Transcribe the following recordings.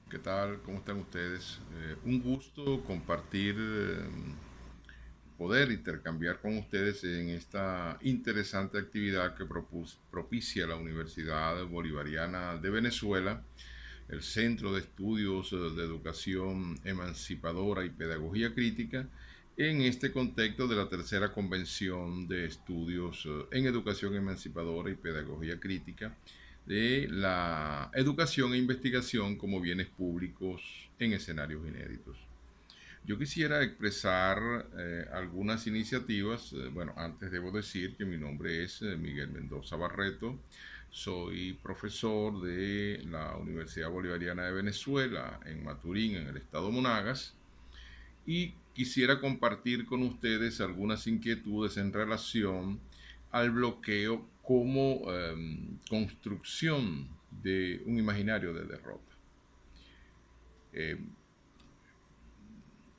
¿Qué tal? ¿Cómo están ustedes? Un gusto compartir, poder intercambiar con ustedes en esta interesante actividad que propicia la Universidad Bolivariana de Venezuela, el Centro de Estudios de Educación Emancipadora y Pedagogía Crítica, en este contexto de la tercera convención de estudios en educación emancipadora y pedagogía crítica de la educación e investigación como bienes públicos en escenarios inéditos. Yo quisiera expresar algunas iniciativas. Bueno, antes debo decir que mi nombre es Miguel Mendoza Barreto. Soy profesor de la Universidad Bolivariana de Venezuela en Maturín, en el estado Monagas, y quisiera compartir con ustedes algunas inquietudes en relación al bloqueo como construcción de un imaginario de derrota. Eh,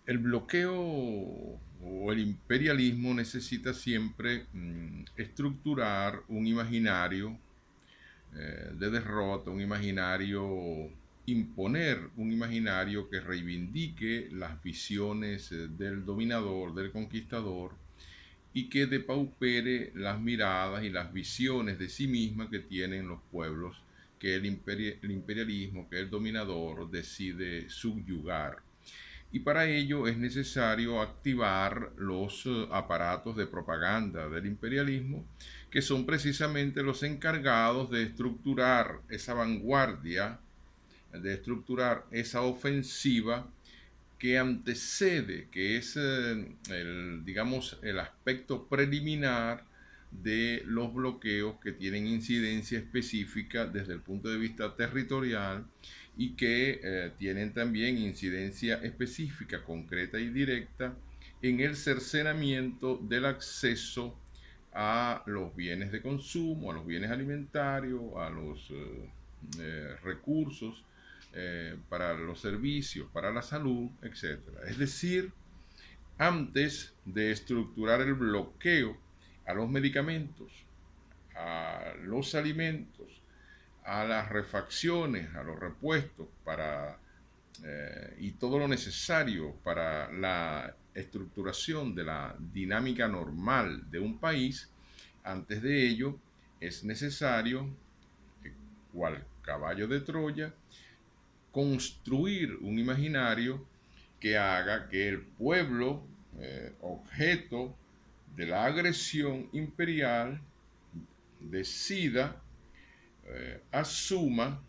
el bloqueo o el imperialismo necesita siempre estructurar un imaginario de derrota, un imaginario, imponer un imaginario que reivindique las visiones del dominador, del conquistador, y que depaupere las miradas y las visiones de sí misma que tienen los pueblos que el imperialismo, que el dominador decide subyugar. Y para ello es necesario activar los aparatos de propaganda del imperialismo, que son precisamente los encargados de estructurar esa vanguardia, de estructurar esa ofensiva que antecede, que es digamos, el aspecto preliminar de los bloqueos que tienen incidencia específica desde el punto de vista territorial y que tienen también incidencia específica, concreta y directa en el cercenamiento del acceso a los bienes de consumo, a los bienes alimentarios, a los recursos para los servicios, para la salud, etcétera. Es decir, antes de estructurar el bloqueo a los medicamentos, a los alimentos, a las refacciones, a los repuestos y todo lo necesario para la estructuración de la dinámica normal de un país, antes de ello es necesario, cual caballo de Troya, construir un imaginario que haga que el pueblo, objeto de la agresión imperial, decida, asuma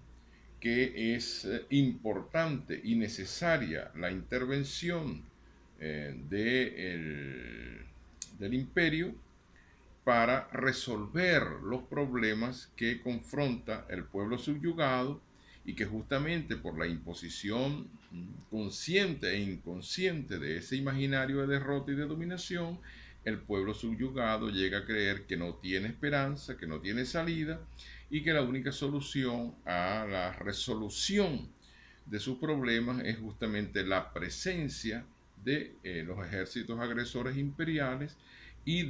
que es importante y necesaria la intervención del imperio para resolver los problemas que confronta el pueblo subyugado y que justamente por la imposición consciente e inconsciente de ese imaginario de derrota y de dominación, el pueblo subyugado llega a creer que no tiene esperanza, que no tiene salida y que la única solución a la resolución de sus problemas es justamente la presencia de los ejércitos agresores imperiales y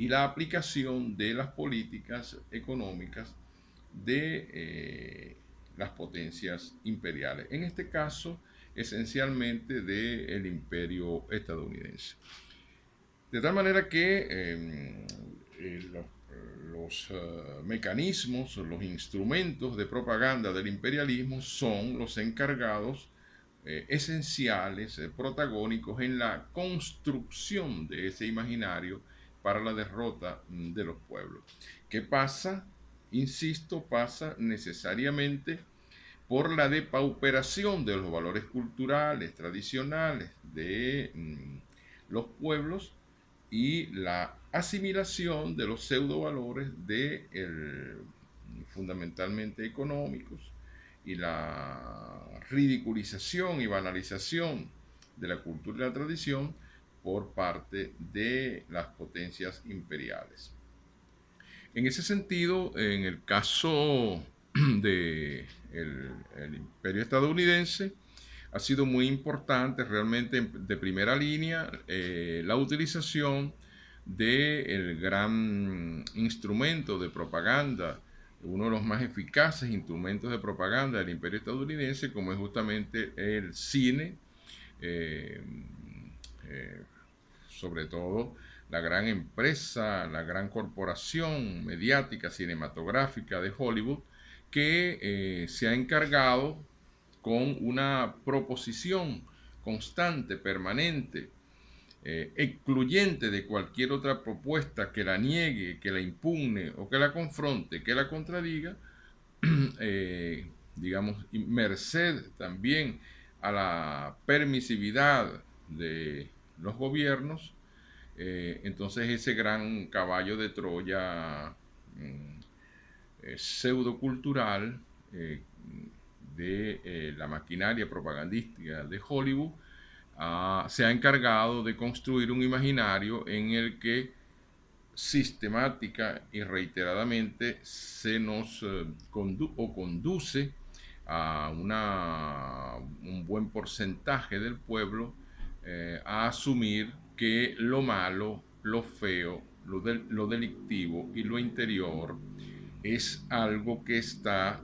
la aplicación de las políticas económicas de las potencias imperiales. En este caso, esencialmente del imperio estadounidense. De tal manera que los mecanismos, los instrumentos de propaganda del imperialismo son los encargados esenciales, protagónicos en la construcción de ese imaginario para la derrota de los pueblos. ¿Qué pasa? Insisto, pasa necesariamente por la depauperación de los valores culturales, tradicionales de los pueblos y la asimilación de los pseudovalores fundamentalmente económicos y la ridiculización y banalización de la cultura y la tradición por parte de las potencias imperiales. En ese sentido, en el caso del el imperio estadounidense, ha sido muy importante realmente de primera línea la utilización del gran instrumento de propaganda uno de los más eficaces instrumentos de propaganda del imperio estadounidense, como es justamente el cine, eh, eh, sobre todo la gran empresa, la gran corporación mediática, cinematográfica de Hollywood, que se ha encargado con una proposición constante, permanente, excluyente de cualquier otra propuesta que la niegue, que la impugne o que la confronte, que la contradiga, digamos, merced también a la permisividad de los gobiernos. Entonces ese gran caballo de Troya pseudocultural de la maquinaria propagandística de Hollywood se ha encargado de construir un imaginario en el que sistemática y reiteradamente se nos conduce a un buen porcentaje del pueblo a asumir que lo malo, lo feo, lo delictivo y lo interior es algo que está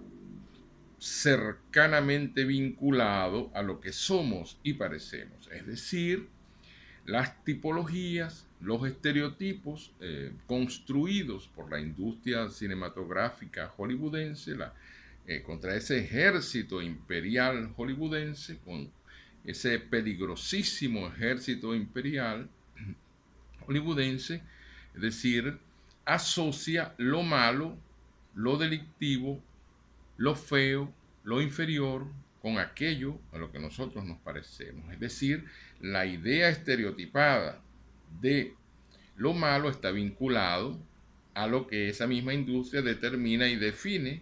cercanamente vinculado a lo que somos y parecemos. Es decir, las tipologías, los estereotipos construidos por la industria cinematográfica hollywoodense, contra ese ejército imperial hollywoodense, con ese peligrosísimo ejército imperial hollywoodense, es decir, asocia lo malo, lo delictivo, lo feo, lo inferior con aquello a lo que nosotros nos parecemos. Es decir, la idea estereotipada de lo malo está vinculado a lo que esa misma industria determina y define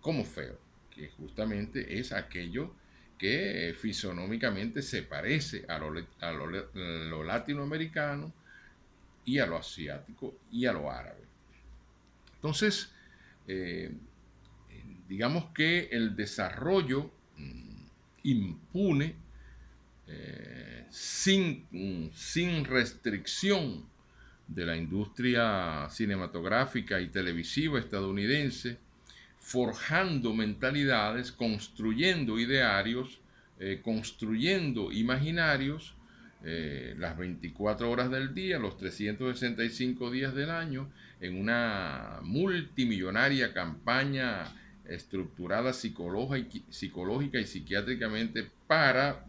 como feo, que justamente es aquello que fisonómicamente se parece a lo latinoamericano y a lo asiático y a lo árabe. Entonces, eh, digamos que el desarrollo impune, sin restricción de la industria cinematográfica y televisiva estadounidense, forjando mentalidades, construyendo idearios, construyendo imaginarios, las 24 horas del día, los 365 días del año, en una multimillonaria campaña estructurada psicológica y psiquiátricamente para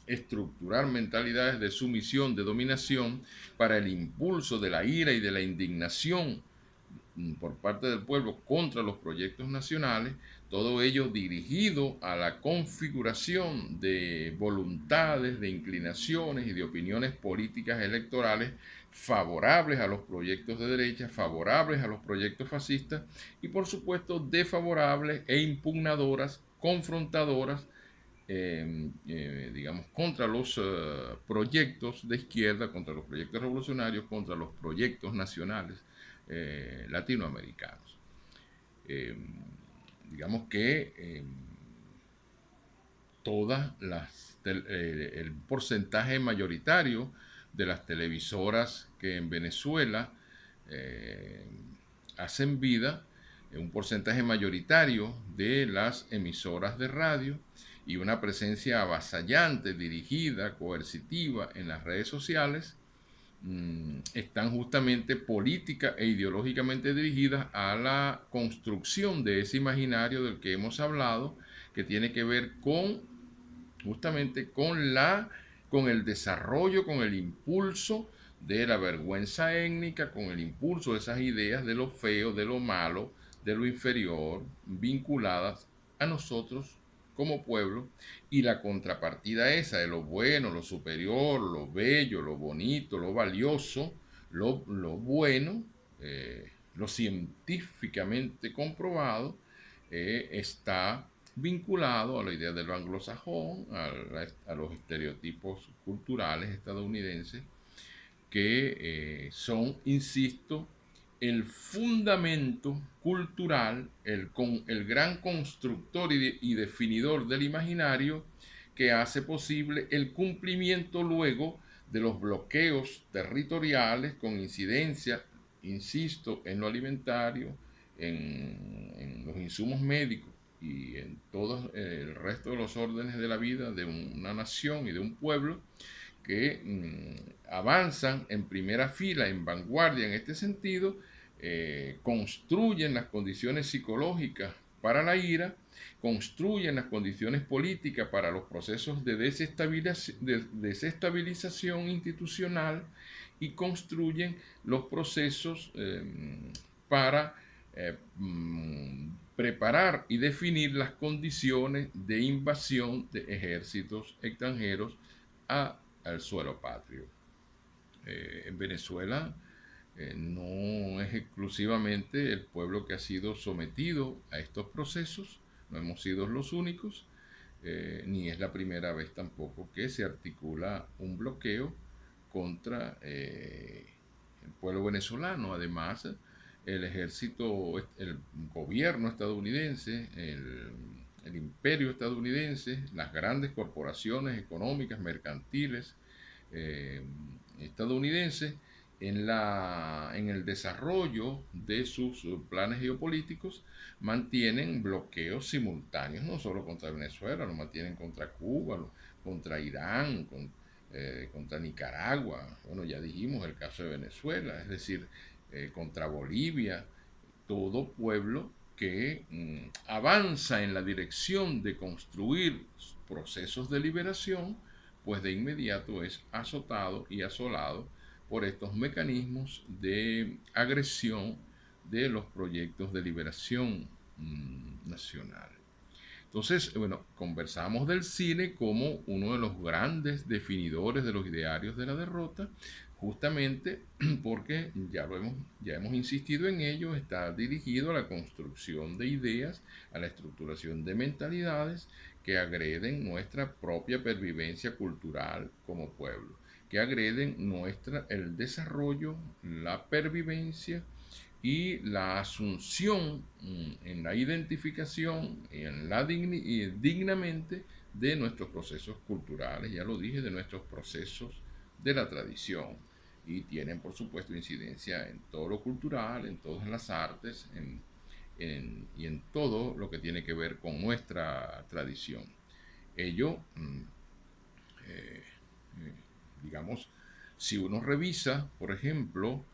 estructurar mentalidades de sumisión, de dominación, para el impulso de la ira y de la indignación por parte del pueblo contra los proyectos nacionales, todo ello dirigido a la configuración de voluntades, de inclinaciones y de opiniones políticas electorales favorables a los proyectos de derecha, favorables a los proyectos fascistas y por supuesto desfavorables e impugnadoras, confrontadoras, digamos, contra los proyectos de izquierda, contra los proyectos revolucionarios, contra los proyectos nacionales latinoamericanos. Digamos que el porcentaje mayoritario de las televisoras que en Venezuela hacen vida, un porcentaje mayoritario de las emisoras de radio y una presencia avasallante, dirigida, coercitiva en las redes sociales, están justamente política e ideológicamente dirigidas a la construcción de ese imaginario del que hemos hablado, que tiene que ver justamente con el desarrollo, con el impulso de la vergüenza étnica, con el impulso de esas ideas de lo feo, de lo malo, de lo inferior, vinculadas a nosotros como pueblo, y la contrapartida esa de lo bueno, lo superior, lo bello, lo bonito, lo valioso, lo bueno, lo científicamente comprobado, está vinculado a la idea del anglosajón, a los estereotipos culturales estadounidenses, que son, insisto, el fundamento cultural, el gran constructor y definidor del imaginario que hace posible el cumplimiento luego de los bloqueos territoriales con incidencia, insisto, en lo alimentario, en los insumos médicos y en todo el resto de los órdenes de la vida de una nación y de un pueblo que avanzan en primera fila, en vanguardia en este sentido, construyen las condiciones psicológicas para la ira, construyen las condiciones políticas para los procesos de desestabilización institucional y construyen los procesos para preparar y definir las condiciones de invasión de ejércitos extranjeros al suelo patrio. En Venezuela no es exclusivamente el pueblo que ha sido sometido a estos procesos, no hemos sido los únicos, ni es la primera vez tampoco que se articula un bloqueo contra el pueblo venezolano. Además, el ejército, el gobierno estadounidense, el imperio estadounidense, las grandes corporaciones económicas, mercantiles estadounidenses, en el desarrollo de sus planes geopolíticos, mantienen bloqueos simultáneos, no solo contra Venezuela, lo mantienen contra Cuba, contra Irán, contra Nicaragua, bueno, ya dijimos el caso de Venezuela, es decir, contra Bolivia, todo pueblo que avanza en la dirección de construir procesos de liberación, pues de inmediato es azotado y asolado por estos mecanismos de agresión de los proyectos de liberación nacional. Entonces, bueno, conversamos del cine como uno de los grandes definidores de los idearios de la derrota, justamente porque ya hemos insistido en ello, está dirigido a la construcción de ideas, a la estructuración de mentalidades que agreden nuestra propia pervivencia cultural como pueblo, que agreden el desarrollo, la pervivencia y la asunción en la identificación y dignamente de nuestros procesos culturales, ya lo dije, de nuestros procesos de la tradición. Y tienen, por supuesto, incidencia en todo lo cultural, en todas las artes y en todo lo que tiene que ver con nuestra tradición. Ello, digamos, si uno revisa, por ejemplo,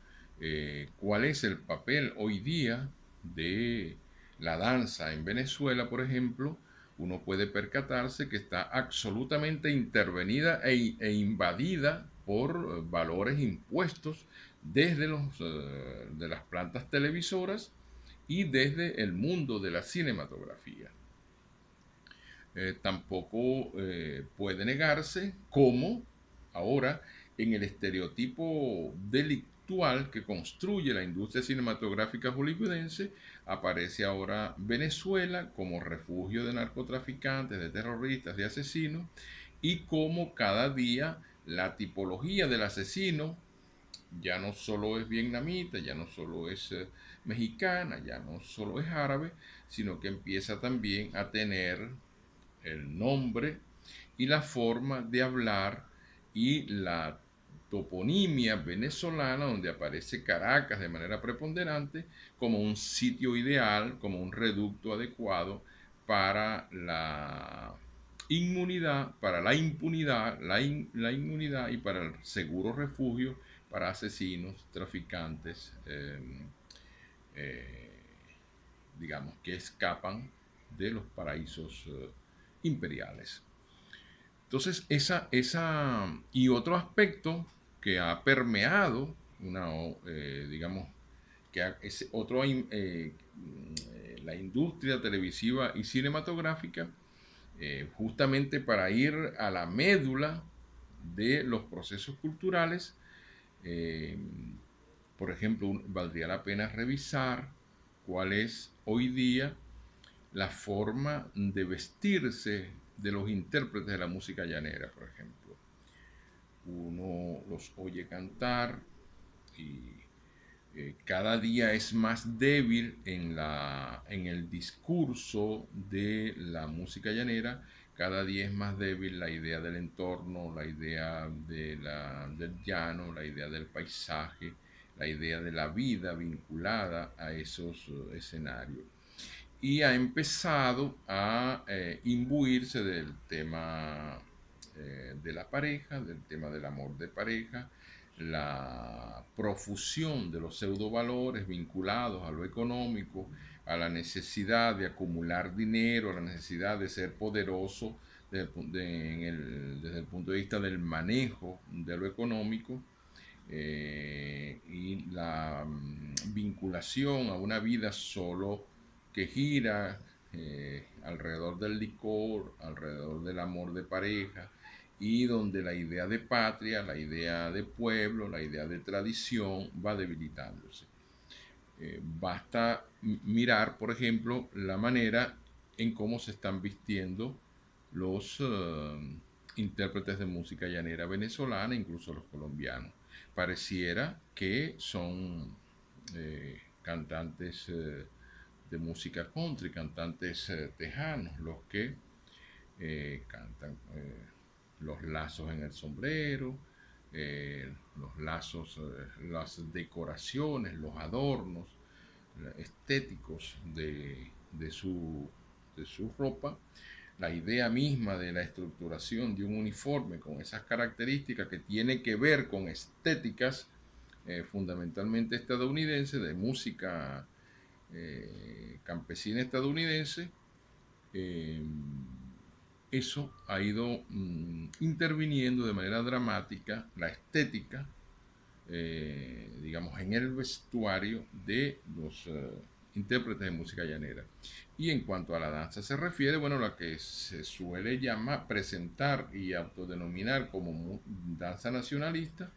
cuál es el papel hoy día de la danza en Venezuela, por ejemplo, uno puede percatarse que está absolutamente intervenida e invadida por valores impuestos desde de las plantas televisoras y desde el mundo de la cinematografía. Tampoco puede negarse cómo ahora en el estereotipo delictual que construye la industria cinematográfica hollywoodense aparece ahora Venezuela como refugio de narcotraficantes, de terroristas, de asesinos, y cómo cada día la tipología del asesino ya no solo es vietnamita, ya no solo es mexicana, ya no solo es árabe, sino que empieza también a tener el nombre y la forma de hablar y la toponimia venezolana, donde aparece Caracas de manera preponderante como un sitio ideal, como un reducto adecuado para la inmunidad, para la impunidad, la inmunidad y para el seguro refugio para asesinos, traficantes, eh, digamos, que escapan de los paraísos imperiales. Entonces, y otro aspecto que ha permeado digamos, es otro, la industria televisiva y cinematográfica, justamente para ir a la médula de los procesos culturales. Por ejemplo, valdría la pena revisar cuál es hoy día la forma de vestirse de los intérpretes de la música llanera, por ejemplo. Uno los oye cantar y cada día es más débil en el discurso de la música llanera, cada día es más débil la idea del entorno, la idea del llano, la idea del paisaje, la idea de la vida vinculada a esos escenarios. Y ha empezado a imbuirse del tema de la pareja, del tema del amor de pareja, la profusión de los pseudovalores vinculados a lo económico, a la necesidad de acumular dinero, a la necesidad de ser poderoso desde el punto de vista del manejo de lo económico, y la vinculación a una vida solo que gira alrededor del licor, alrededor del amor de pareja, y donde la idea de patria, la idea de pueblo, la idea de tradición va debilitándose. Basta mirar, por ejemplo, la manera en cómo se están vistiendo los intérpretes de música llanera venezolana, incluso los colombianos. Pareciera que son cantantes de música country, cantantes tejanos, los que cantan los lazos en el sombrero, los lazos, las decoraciones, los adornos estéticos de su ropa, la idea misma de la estructuración de un uniforme con esas características que tiene que ver con estéticas fundamentalmente estadounidenses, de música campesina estadounidense. Eso ha ido interviniendo de manera dramática la estética, digamos, en el vestuario de los intérpretes de música llanera. Y en cuanto a la danza se refiere, bueno, la que se suele llamar, presentar y autodenominar como danza nacionalista,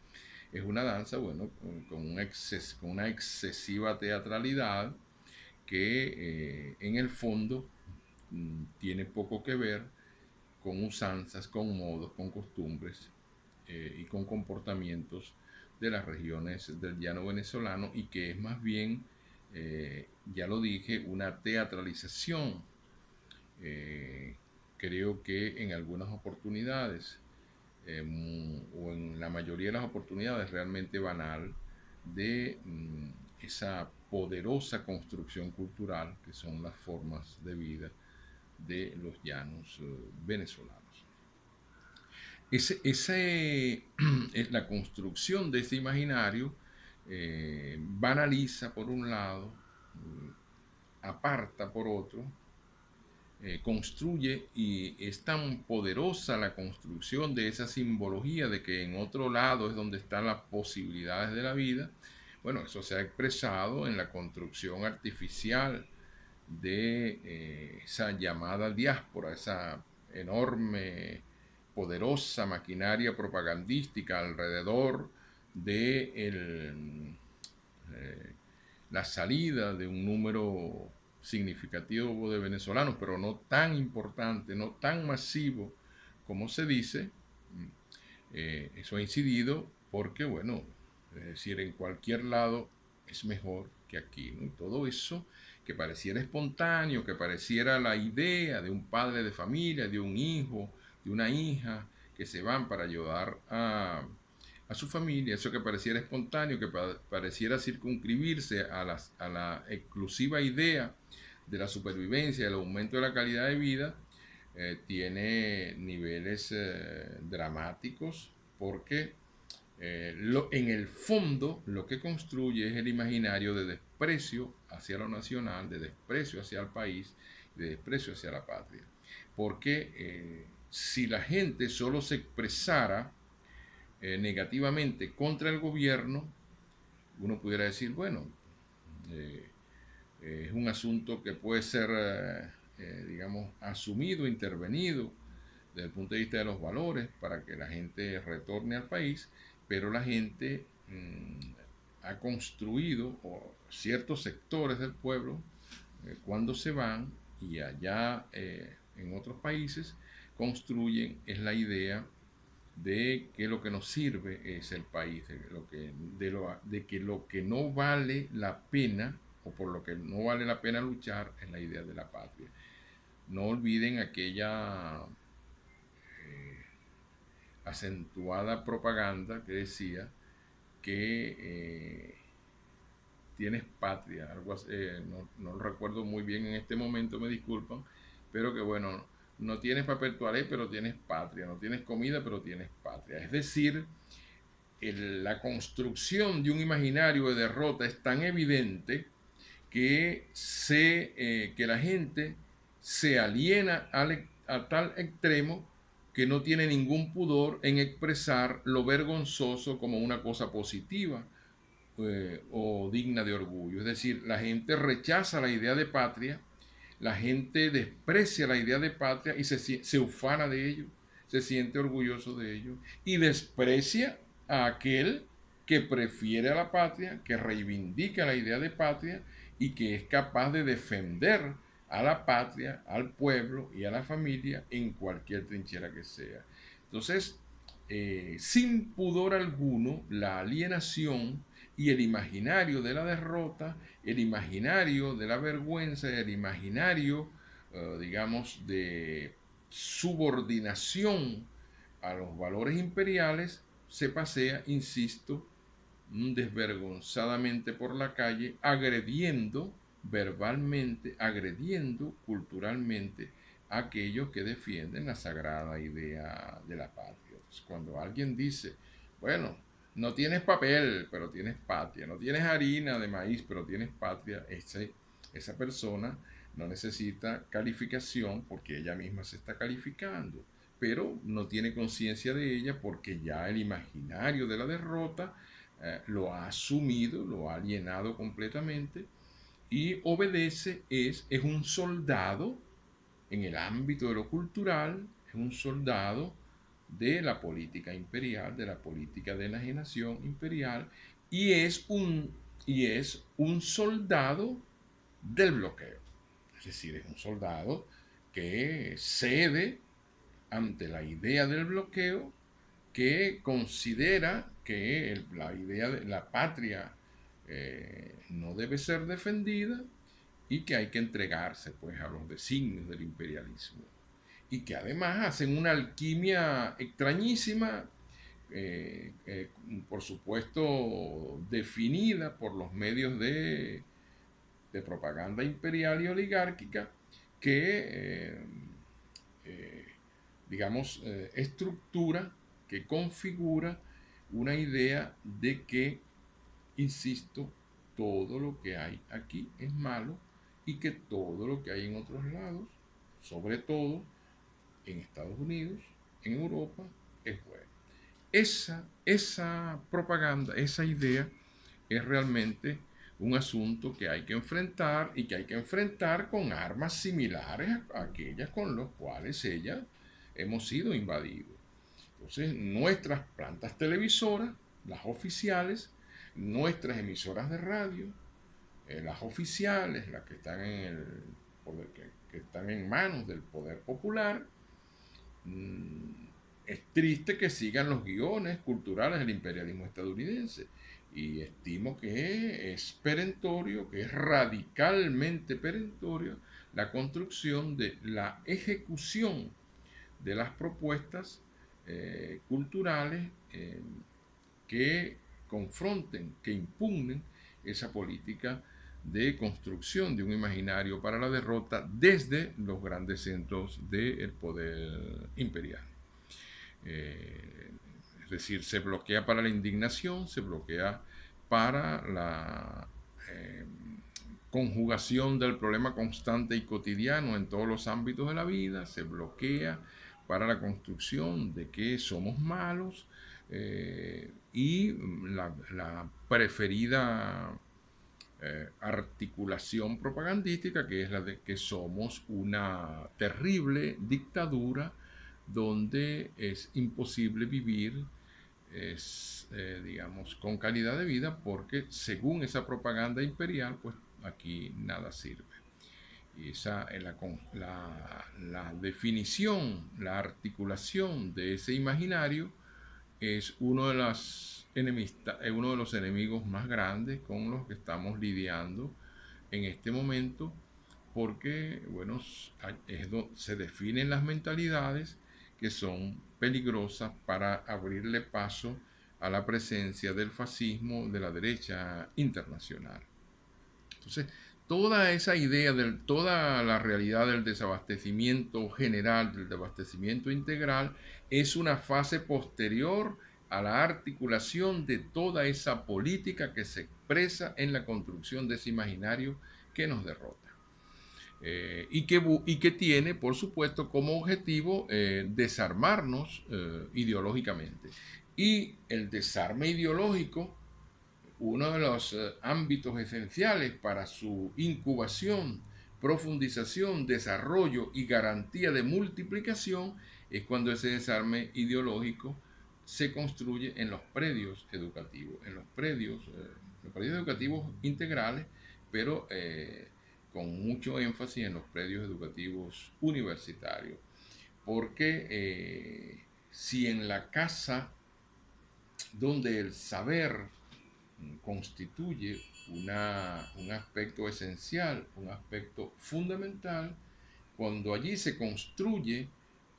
es una danza, bueno, con una excesiva teatralidad que en el fondo tiene poco que ver con usanzas, con modos, con costumbres y con comportamientos de las regiones del llano venezolano, y que es más bien, ya lo dije, una teatralización, creo que en algunas oportunidades, o en la mayoría de las oportunidades, realmente banal, de esa poderosa construcción cultural que son las formas de vida de los llanos venezolanos. La construcción de ese imaginario banaliza por un lado, aparta por otro, construye, y es tan poderosa la construcción de esa simbología de que en otro lado es donde están las posibilidades de la vida. Bueno, eso se ha expresado en la construcción artificial de esa llamada diáspora, esa enorme, poderosa maquinaria propagandística alrededor de la salida de un número significativo de venezolanos, pero no tan importante, no tan masivo como se dice. Eso ha incidido porque, bueno, es decir, en cualquier lado es mejor que aquí, ¿no? Y todo eso que pareciera espontáneo, que pareciera la idea de un padre de familia, de un hijo, de una hija, que se van para ayudar a su familia, eso que pareciera espontáneo, que pareciera circunscribirse a la exclusiva idea de la supervivencia, del aumento de la calidad de vida, tiene niveles dramáticos, porque en el fondo lo que construye es el imaginario de desprecio hacia lo nacional, de desprecio hacia el país, de desprecio hacia la patria. Porque si la gente solo se expresara negativamente contra el gobierno, uno pudiera decir, bueno, es un asunto que puede ser, digamos, asumido, intervenido desde el punto de vista de los valores para que la gente retorne al país, pero la gente ha construido, o ciertos sectores del pueblo, cuando se van y allá en otros países construyen, es la idea de que lo que nos sirve es el país, de que lo que no vale la pena, o por lo que no vale la pena luchar, es la idea de la patria. No olviden aquella acentuada propaganda que decía que tienes patria, algo así, no lo recuerdo muy bien en este momento, me disculpan, pero que bueno, no tienes papel toalé, pero tienes patria, no tienes comida, pero tienes patria. Es decir, la construcción de un imaginario de derrota es tan evidente que la gente se aliena a tal extremo que no tiene ningún pudor en expresar lo vergonzoso como una cosa positiva o digna de orgullo. Es decir, la gente rechaza la idea de patria, la gente desprecia la idea de patria y se ufana de ello, se siente orgulloso de ello y desprecia a aquel que prefiere a la patria, que reivindica la idea de patria y que es capaz de defender a la patria, al pueblo y a la familia en cualquier trinchera que sea. Entonces, sin pudor alguno, la alienación y el imaginario de la derrota, el imaginario de la vergüenza, el imaginario, digamos, de subordinación a los valores imperiales, se pasea, insisto, desvergonzadamente por la calle, agrediendo verbalmente, agrediendo culturalmente a aquellos que defienden la sagrada idea de la patria. Entonces, cuando alguien dice, bueno, no tienes papel, pero tienes patria, no tienes harina de maíz, pero tienes patria, esa persona no necesita calificación porque ella misma se está calificando, pero no tiene conciencia de ella porque ya el imaginario de la derrota lo ha asumido, lo ha alienado completamente y obedece, es un soldado en el ámbito de lo cultural, es un soldado de la política imperial, de la política de enajenación imperial y es un soldado del bloqueo. Es decir, es un soldado que cede ante la idea del bloqueo, que considera que la idea de la patria no debe ser defendida y que hay que entregarse pues a los designios del imperialismo y que además hacen una alquimia extrañísima, por supuesto definida por los medios de propaganda imperial y oligárquica que eh, digamos, estructura, que configura una idea de que, insisto, todo lo que hay aquí es malo y que todo lo que hay en otros lados, sobre todo en Estados Unidos, en Europa, es bueno. Esa propaganda, esa idea es realmente un asunto que hay que enfrentar y que hay que enfrentar con armas similares a aquellas con las cuales hemos sido invadidos. Entonces, nuestras plantas televisoras, las oficiales, nuestras emisoras de radio, las oficiales, las que están en el poder, que están en manos del poder popular, es triste que sigan los guiones culturales del imperialismo estadounidense y estimo que es perentorio, que es radicalmente perentorio la construcción de la ejecución de las propuestas culturales que confronten, que impugnen esa política de construcción de un imaginario para la derrota desde los grandes centros del poder imperial. Es decir, se bloquea para la indignación, se bloquea para la conjugación del problema constante y cotidiano en todos los ámbitos de la vida, se bloquea para la construcción de que somos malos y la preferida articulación propagandística, que es la de que somos una terrible dictadura donde es imposible vivir, digamos, con calidad de vida, porque según esa propaganda imperial, pues aquí nada sirve. Y esa es la definición, la articulación de ese imaginario es uno de los enemigos más grandes con los que estamos lidiando en este momento, porque bueno, se definen las mentalidades que son peligrosas para abrirle paso a la presencia del fascismo de la derecha internacional. Entonces, toda esa idea, toda la realidad del desabastecimiento general, del desabastecimiento integral, es una fase posterior a la articulación de toda esa política que se expresa en la construcción de ese imaginario que nos derrota. Y que tiene, por supuesto, como objetivo desarmarnos ideológicamente. Y el desarme ideológico, uno de los ámbitos esenciales para su incubación, profundización, desarrollo y garantía de multiplicación, es cuando ese desarme ideológico se construye en los predios educativos, los predios educativos integrales, pero con mucho énfasis en los predios educativos universitarios. Porque si en la casa donde el saber constituye un aspecto esencial, un aspecto fundamental, cuando allí se construye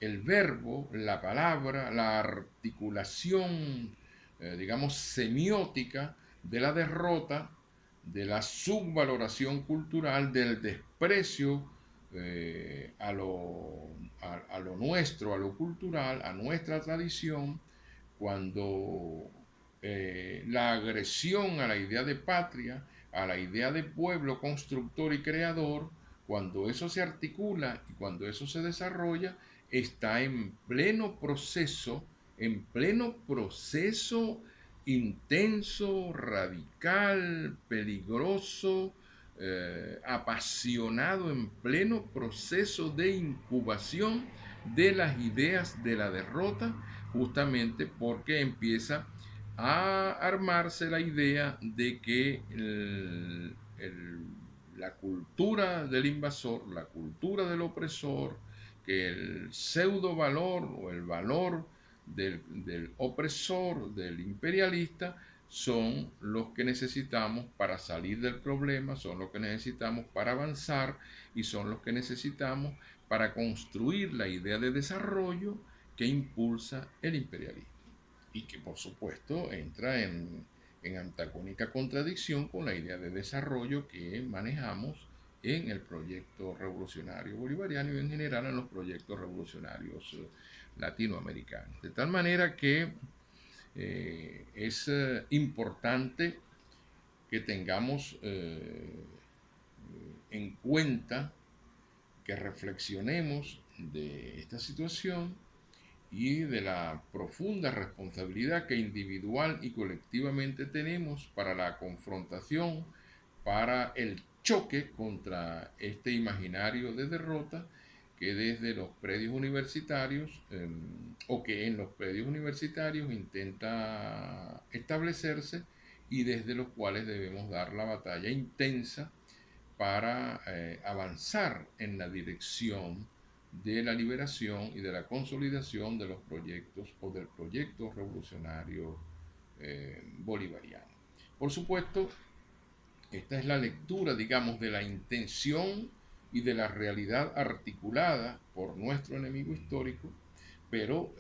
el verbo, la palabra, la articulación, digamos, semiótica de la derrota, de la subvaloración cultural, del desprecio a lo nuestro, a lo cultural, a nuestra tradición, cuando la agresión a la idea de patria, a la idea de pueblo constructor y creador, cuando eso se articula y cuando eso se desarrolla, está en pleno proceso intenso, radical, peligroso, apasionado, en pleno proceso de incubación de las ideas de la derrota, justamente porque empieza a armarse la idea de que la cultura del invasor, la cultura del opresor, que el pseudo valor o el valor del opresor, del imperialista, son los que necesitamos para salir del problema, son los que necesitamos para avanzar y son los que necesitamos para construir la idea de desarrollo que impulsa el imperialismo y que por supuesto entra en antagónica contradicción con la idea de desarrollo que manejamos en el proyecto revolucionario bolivariano y en general en los proyectos revolucionarios latinoamericanos. De tal manera que es importante que tengamos en cuenta, que reflexionemos de esta situación y de la profunda responsabilidad que individual y colectivamente tenemos para la confrontación, para el choque contra este imaginario de derrota que desde los predios universitarios o que en los predios universitarios intenta establecerse y desde los cuales debemos dar la batalla intensa para avanzar en la dirección de la liberación y de la consolidación de los proyectos o del proyecto revolucionario bolivariano. Por supuesto, esta es la lectura, digamos, de la intención y de la realidad articulada por nuestro enemigo histórico, pero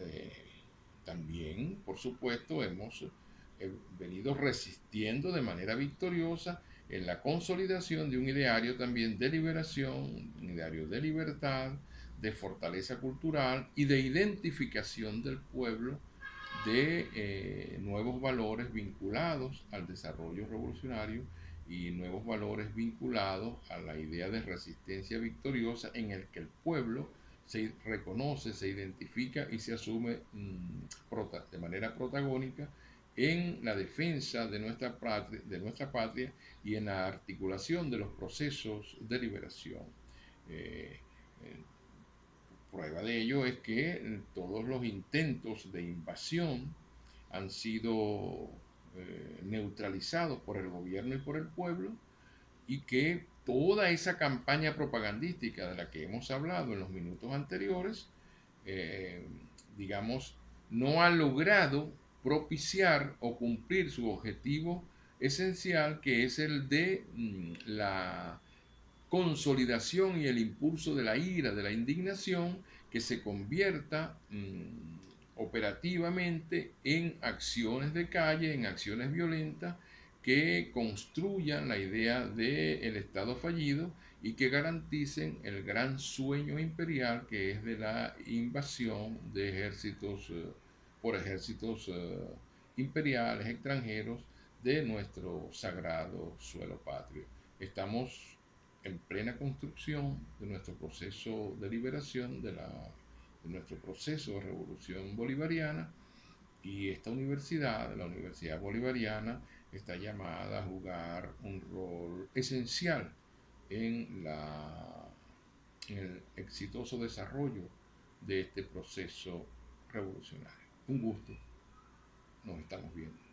también, por supuesto, hemos venido resistiendo de manera victoriosa en la consolidación de un ideario también de liberación, un ideario de libertad, de fortaleza cultural y de identificación del pueblo de nuevos valores vinculados al desarrollo revolucionario y nuevos valores vinculados a la idea de resistencia victoriosa en el que el pueblo se reconoce, se identifica y se asume de manera protagónica en la defensa de nuestra patria y en la articulación de los procesos de liberación. Eh, eh, Prueba de ello es que todos los intentos de invasión han sido neutralizados por el gobierno y por el pueblo y que toda esa campaña propagandística de la que hemos hablado en los minutos anteriores, eh, digamos, no ha logrado propiciar o cumplir su objetivo esencial, que es el de la consolidación y el impulso de la ira, de la indignación, que se convierta operativamente en acciones de calle, en acciones violentas, que construyan la idea del Estado fallido y que garanticen el gran sueño imperial que es de la invasión de ejércitos por ejércitos imperiales extranjeros de nuestro sagrado suelo patrio. Estamos en plena construcción de nuestro proceso de liberación, de nuestro proceso de revolución bolivariana, y esta universidad, la Universidad Bolivariana, está llamada a jugar un rol esencial en, en el exitoso desarrollo de este proceso revolucionario. Un gusto, nos estamos viendo.